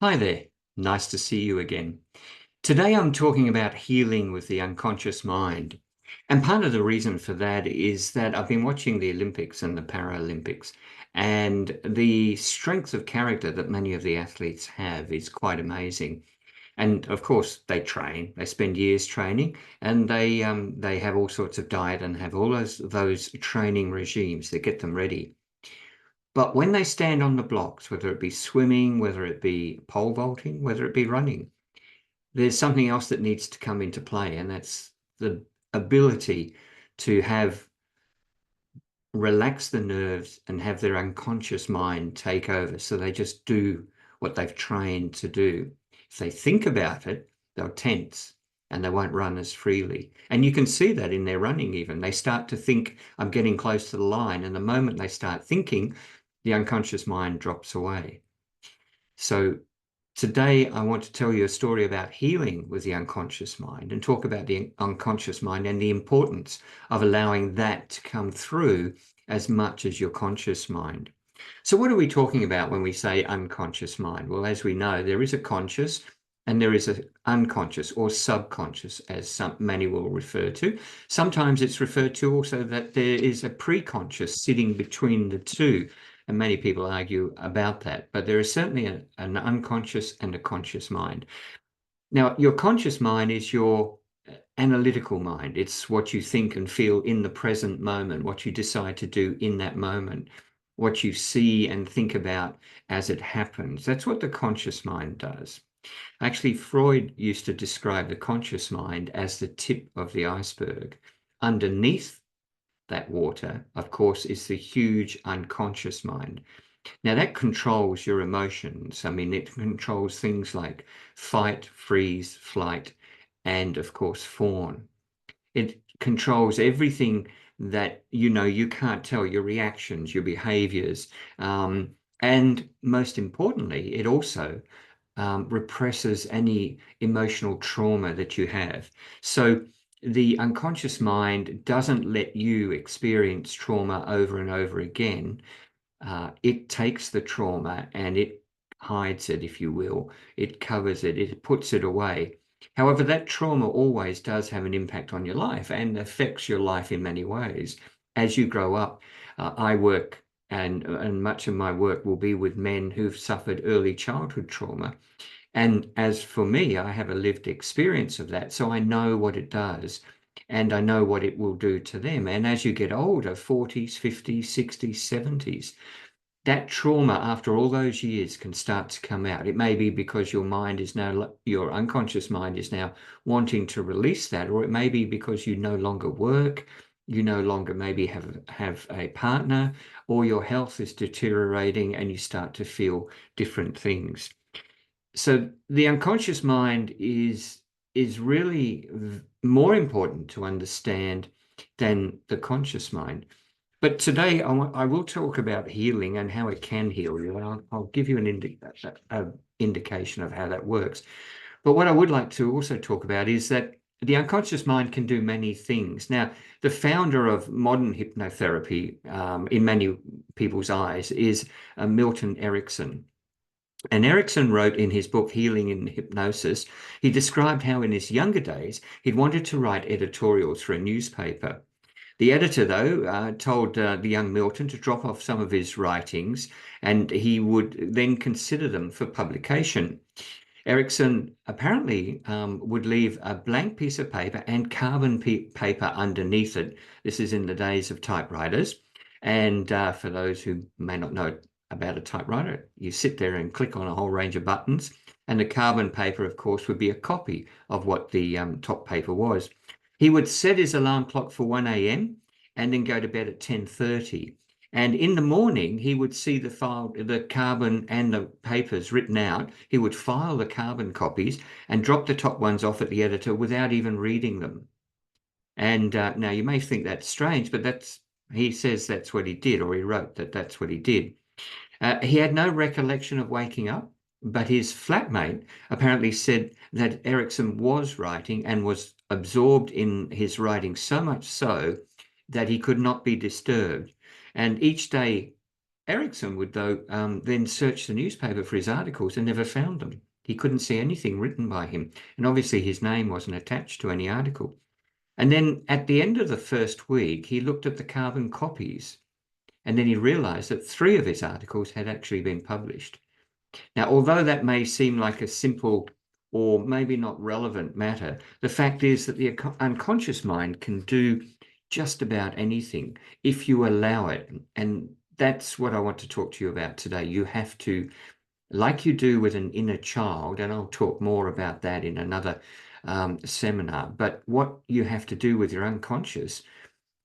Hi there, nice to see you again. Today I'm talking about healing with the unconscious mind. And part of the reason for that is that I've been watching the Olympics and the Paralympics, and the strength of character that many of the athletes have is quite amazing. And of course, they train, they spend years training, and they have all sorts of diet and have all those training regimes that get them ready. But when they stand on the blocks, whether it be swimming, whether it be pole vaulting, whether it be running, there's something else that needs to come into play, and that's the ability to have relax the nerves and have their unconscious mind take over. So they just do what they've trained to do. If they think about it, they'll tense and they won't run as freely. And you can see that in their running, even. They start to think, I'm getting close to the line. And the moment they start thinking, the unconscious mind drops away. So today, I want to tell you a story about healing with the unconscious mind and talk about the unconscious mind and the importance of allowing that to come through as much as your conscious mind. So, what are we talking about when we say unconscious mind? Well, as we know, there is a conscious and there is an unconscious or subconscious, as many will refer to. Sometimes it's referred to also that there is a preconscious sitting between the two, and many people argue about that. But there is certainly an unconscious and a conscious mind. Now, your conscious mind is your analytical mind. It's what you think and feel in the present moment, what you decide to do in that moment, what you see and think about as it happens. That's what the conscious mind does. Actually, Freud used to describe the conscious mind as the tip of the iceberg. Underneath that water, of course, is the huge unconscious mind. Now, that controls your emotions. I mean, it controls things like fight, freeze, flight, and of course, fawn. It controls everything that you can't tell, your reactions, your behaviors. And most importantly, it also represses any emotional trauma that you have. So the unconscious mind doesn't let you experience trauma over and over again. It takes the trauma and it hides it, if you will. It covers it, it puts it away. However, that trauma always does have an impact on your life and affects your life in many ways. As you grow up, I work and much of my work will be with men who've suffered early childhood trauma. And as for me, I have a lived experience of that. So I know what it does and I know what it will do to them. And as you get older, 40s, 50s, 60s, 70s, that trauma after all those years can start to come out. It may be because your mind is now, your unconscious mind is now wanting to release that, or it may be because you no longer work, you no longer maybe have a partner, or your health is deteriorating and you start to feel different things. So the unconscious mind is really more important to understand than the conscious mind. But today I will talk about healing and how it can heal you. And I'll give you an indication of how that works. But what I would like to also talk about is that the unconscious mind can do many things. Now, the founder of modern hypnotherapy, in many people's eyes, is Milton Erickson. And Erickson wrote in his book, Healing in Hypnosis, he described how in his younger days he'd wanted to write editorials for a newspaper. The editor, though, told the young Milton to drop off some of his writings and he would then consider them for publication. Erickson apparently would leave a blank piece of paper and carbon paper underneath it. This is in the days of typewriters. And for those who may not know about a typewriter, you sit there and click on a whole range of buttons. And the carbon paper, of course, would be a copy of what the top paper was. He would set his alarm clock for 1 a.m. and then go to bed at 10:30. And in the morning, he would see the file, the carbon and the papers written out. He would file the carbon copies and drop the top ones off at the editor without even reading them. And now you may think that's strange, but he says that's what he did, or he wrote that that's what he did. He had no recollection of waking up, but his flatmate apparently said that Erickson was writing and was absorbed in his writing so much so that he could not be disturbed. And each day Erickson would, though, then search the newspaper for his articles and never found them. He couldn't see anything written by him. And obviously his name wasn't attached to any article. And then at the end of the first week, he looked at the carbon copies, and then he realized that 3 of his articles had actually been published. Now, although that may seem like a simple or maybe not relevant matter, the fact is that the unconscious mind can do just about anything if you allow it. And that's what I want to talk to you about today. You have to, like you do with an inner child, and I'll talk more about that in another seminar, but what you have to do with your unconscious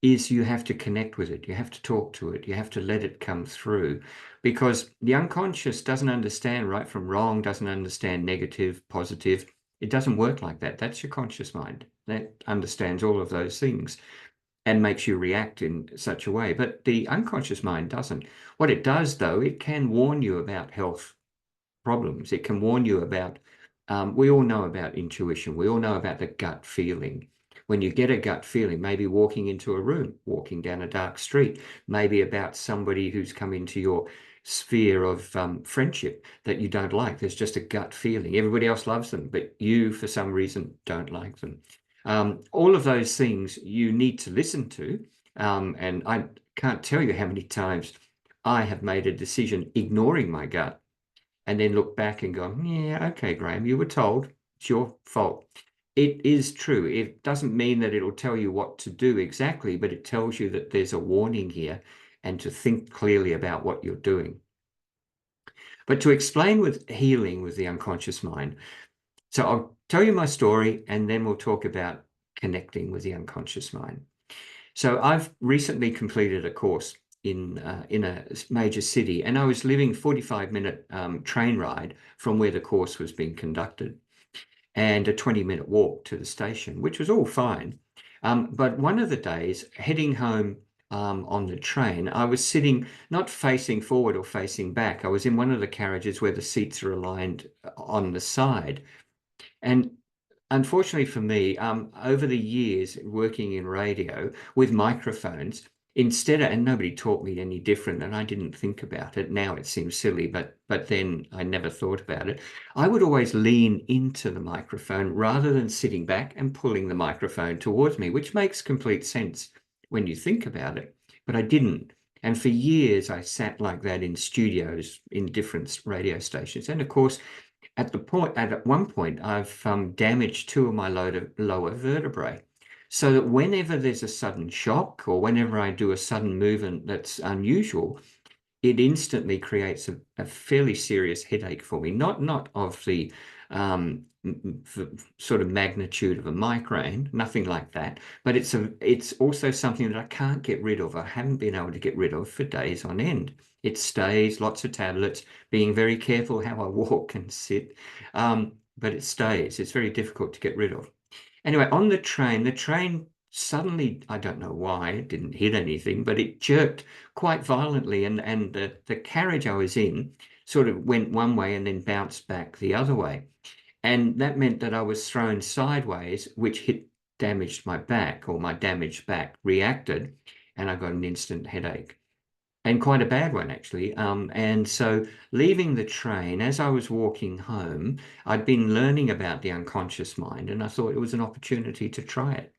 is you have to connect with it. You have to talk to it. You have to let it come through, because the unconscious doesn't understand right from wrong, doesn't understand negative, positive. It doesn't work like that. That's your conscious mind. That understands all of those things and makes you react in such a way. But the unconscious mind doesn't. What it does, though, it can warn you about health problems. It can warn you about, we all know about intuition. We all know about the gut feeling. When you get a gut feeling, maybe walking into a room, walking down a dark street, maybe about somebody who's come into your sphere of friendship that you don't like. There's just a gut feeling. Everybody else loves them, but you, for some reason, don't like them. All of those things you need to listen to. And I can't tell you how many times I have made a decision ignoring my gut and then look back and go, yeah, okay, Graham, you were told, it's your fault. It is true. It doesn't mean that it'll tell you what to do exactly, but it tells you that there's a warning here and to think clearly about what you're doing. But to explain with healing with the unconscious mind, so I'll tell you my story and then we'll talk about connecting with the unconscious mind. So I've recently completed a course in a major city, and I was living 45-minute train ride from where the course was being conducted, and a 20-minute walk to the station, which was all fine. But one of the days, heading home on the train, I was sitting not facing forward or facing back. I was in one of the carriages where the seats are aligned on the side, and unfortunately for me, over the years working in radio with microphones, instead of, and nobody taught me any different, and I didn't think about it. Now it seems silly, but then I never thought about it. I would always lean into the microphone rather than sitting back and pulling the microphone towards me, which makes complete sense when you think about it, but I didn't. And for years, I sat like that in studios in different radio stations. And of course, at one point, I've damaged 2 of my lower vertebrae, so that whenever there's a sudden shock or whenever I do a sudden movement that's unusual, it instantly creates a fairly serious headache for me. Not of the sort of magnitude of a migraine, nothing like that, but it's also something that I can't get rid of. I haven't been able to get rid of for days on end. It stays, lots of tablets, being very careful how I walk and sit, but it stays. It's very difficult to get rid of. Anyway, on the train suddenly, I don't know why, it didn't hit anything, but it jerked quite violently, and the carriage I was in sort of went one way and then bounced back the other way. And that meant that I was thrown sideways, which damaged my back, or my damaged back reacted, and I got an instant headache. And quite a bad one, actually. And so leaving the train, as I was walking home, I'd been learning about the unconscious mind, and I thought it was an opportunity to try it.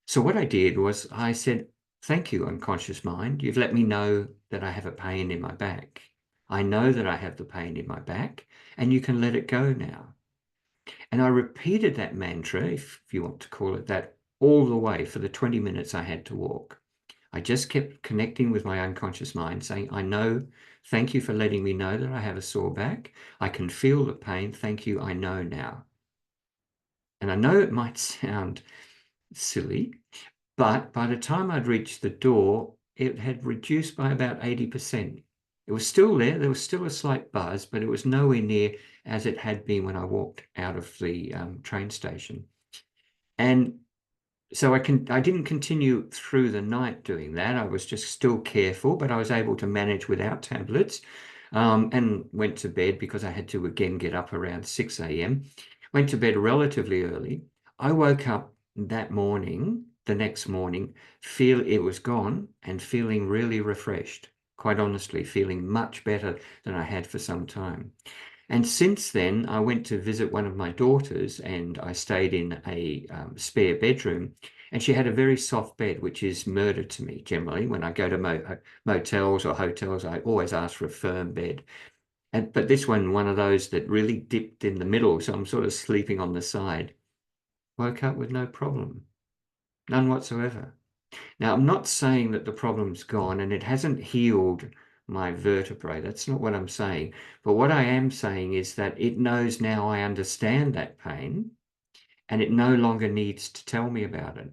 So what I did was I said, thank you, unconscious mind. You've let me know that I have a pain in my back. I know that I have the pain in my back, and you can let it go now. And I repeated that mantra, if you want to call it that, all the way for the 20 minutes I had to walk. I just kept connecting with my unconscious mind, saying, I know, thank you for letting me know that I have a sore back. I can feel the pain. Thank you. I know now. And I know it might sound silly, but by the time I'd reached the door, it had reduced by about 80%. It was still there. There was still a slight buzz, but it was nowhere near as it had been when I walked out of the train station. And so I didn't continue through the night doing that. I was just still careful, but I was able to manage without tablets, and went to bed because I had to again get up around 6 a.m. Went to bed relatively early. I woke up that morning, the next morning, feel it was gone and feeling really refreshed, quite honestly, feeling much better than I had for some time. And since then, I went to visit one of my daughters and I stayed in a spare bedroom. And she had a very soft bed, which is murder to me generally. When I go to motels or hotels, I always ask for a firm bed. But this one of those that really dipped in the middle. So I'm sort of sleeping on the side. Woke up with no problem, none whatsoever. Now, I'm not saying that the problem's gone and it hasn't healed my vertebrae. That's not what I'm saying. But what I am saying is that it knows now I understand that pain and it no longer needs to tell me about it.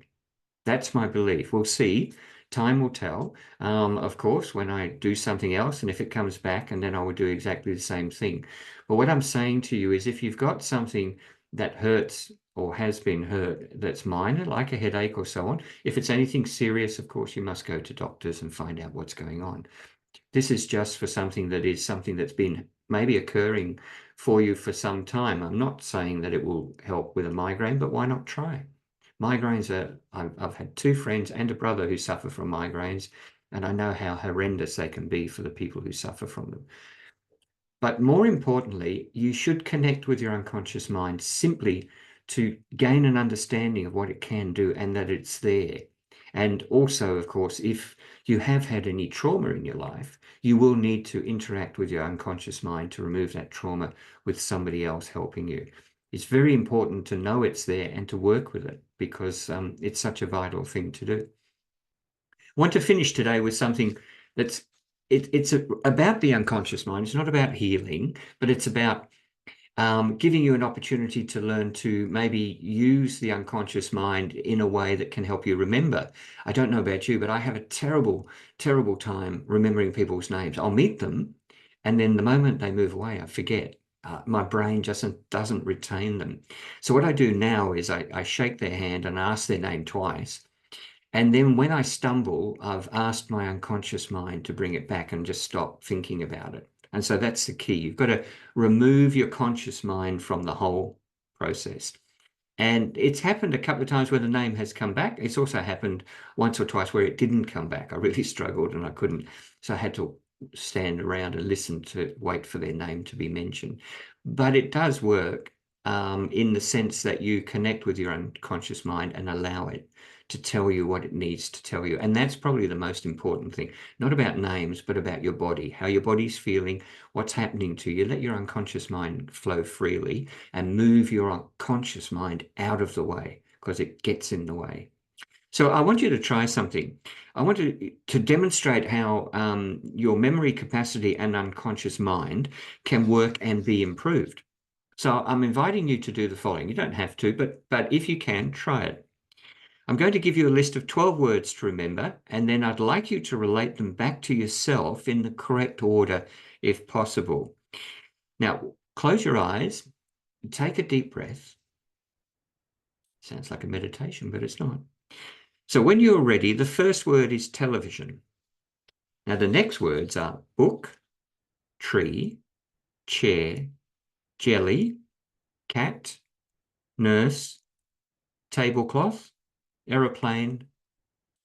That's my belief. We'll see. Time will tell, of course, when I do something else and if it comes back, and then I will do exactly the same thing. But what I'm saying to you is if you've got something that hurts or has been hurt that's minor, like a headache or so on, if it's anything serious, of course, you must go to doctors and find out what's going on. This is just for something that is something that's been maybe occurring for you for some time. I'm not saying that it will help with a migraine, but why not try? Migraines are, I've had two friends and a brother who suffer from migraines, and I know how horrendous they can be for the people who suffer from them. But more importantly, you should connect with your unconscious mind simply to gain an understanding of what it can do and that it's there. And also, of course, if you have had any trauma in your life, you will need to interact with your unconscious mind to remove that trauma with somebody else helping you. It's very important to know it's there and to work with it because it's such a vital thing to do. I want to finish today with something that's about the unconscious mind. It's not about healing, but it's about giving you an opportunity to learn to maybe use the unconscious mind in a way that can help you remember. I don't know about you, but I have a terrible, terrible time remembering people's names. I'll meet them, and then the moment they move away, I forget. My brain just doesn't retain them. So what I do now is I shake their hand and ask their name twice. And then when I stumble, I've asked my unconscious mind to bring it back and just stop thinking about it. And so that's the key. You've got to remove your conscious mind from the whole process. And it's happened a couple of times where the name has come back. It's also happened once or twice where it didn't come back. I really struggled and I couldn't. So I had to stand around and listen to wait for their name to be mentioned. But it does work in the sense that you connect with your unconscious mind and allow it to tell you what it needs to tell you. And that's probably the most important thing, not about names, but about your body, how your body's feeling, what's happening to you. Let your unconscious mind flow freely and move your unconscious mind out of the way because it gets in the way. So I want you to try something. I want to demonstrate how your memory capacity and unconscious mind can work and be improved. So I'm inviting you to do the following. You don't have to, but if you can, try it. I'm going to give you a list of 12 words to remember, and then I'd like you to relate them back to yourself in the correct order, if possible. Now, close your eyes, take a deep breath. Sounds like a meditation, but it's not. So when you're ready, the first word is television. Now, the next words are book, tree, chair, jelly, cat, nurse, tablecloth, aeroplane,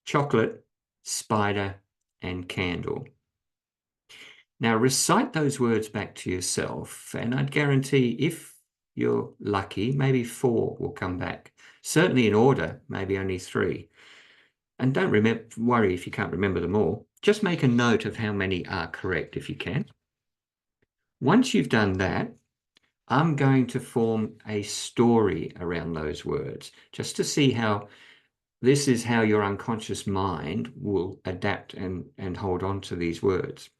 chocolate, spider, and candle. Now recite those words back to yourself, and I'd guarantee if you're lucky, maybe 4 will come back. Certainly in order, maybe only 3. And don't worry if you can't remember them all. Just make a note of how many are correct if you can. Once you've done that, I'm going to form a story around those words, just to see how this is how your unconscious mind will adapt and hold on to these words.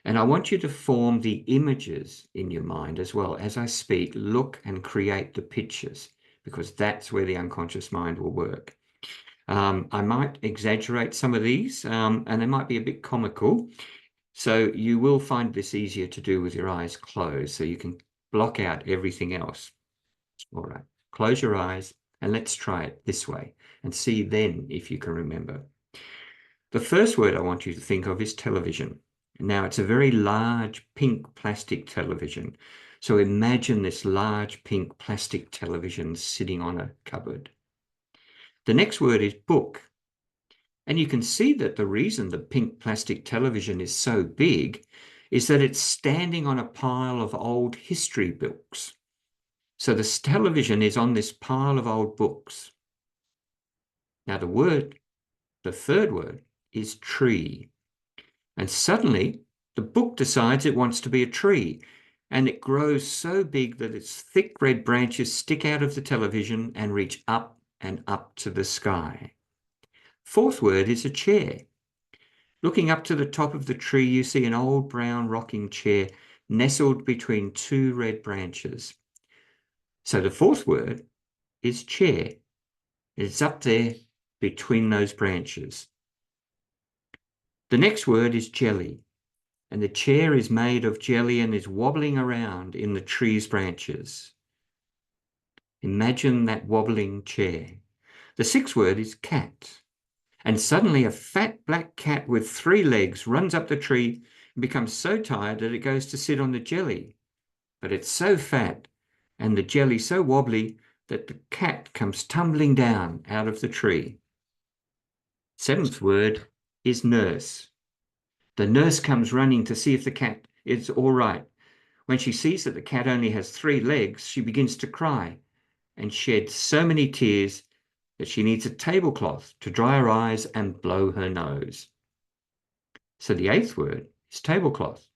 And I want you to form the images in your mind as well. As I speak, look and create the pictures, because that's where the unconscious mind will work. I might exaggerate some of these, and they might be a bit comical. So you will find this easier to do with your eyes closed, so you can block out everything else. All right, close your eyes and let's try it this way and see then if you can remember. The first word I want you to think of is television. Now, it's a very large pink plastic television. So imagine this large pink plastic television sitting on a cupboard. The next word is book. And you can see that the reason the pink plastic television is so big is that it's standing on a pile of old history books. So the television is on this pile of old books. Now the third word is tree. And suddenly the book decides it wants to be a tree. And it grows so big that its thick red branches stick out of the television and reach up and up to the sky. Fourth word is a chair. Looking up to the top of the tree, you see an old brown rocking chair nestled between two red branches. So the fourth word is chair. It's up there between those branches. The next word is jelly, and the chair is made of jelly and is wobbling around in the tree's branches. Imagine that wobbling chair. The sixth word is cat. And suddenly a fat black cat with 3 legs runs up the tree and becomes so tired that it goes to sit on the jelly. But it's so fat and the jelly so wobbly that the cat comes tumbling down out of the tree. Seventh word is nurse. The nurse comes running to see if the cat is all right. When she sees that the cat only has 3 legs, she begins to cry and shed so many tears that she needs a tablecloth to dry her eyes and blow her nose. So the eighth word is tablecloth.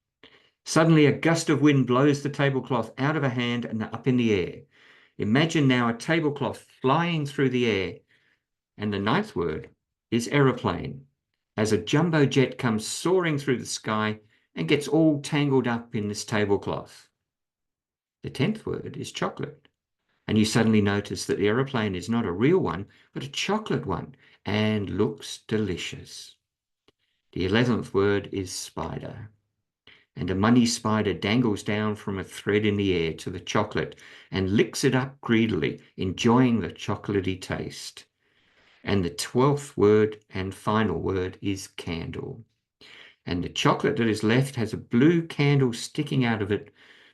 Suddenly a gust of wind blows the tablecloth out of her hand and up in the air. Imagine now a tablecloth flying through the air. And the ninth word is aeroplane, as a jumbo jet comes soaring through the sky and gets all tangled up in this tablecloth. The 10th word is chocolate. And you suddenly notice that the aeroplane is not a real one, but a chocolate one, and looks delicious. The 11th word is spider. And a money spider dangles down from a thread in the air to the chocolate and licks it up greedily, enjoying the chocolatey taste. And the 12th word and final word is candle. And the chocolate that is left has a blue candle sticking out of it.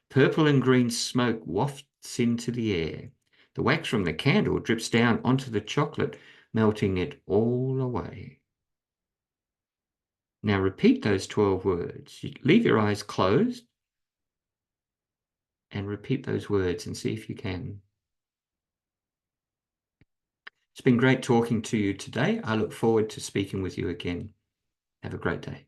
Purple and green smoke wafts into the air. The wax from the candle drips down onto the chocolate, melting it all away. Now repeat those 12 words. Leave your eyes closed and repeat those words and see if you can. It's been great talking to you today. I look forward to speaking with you again. Have a great day.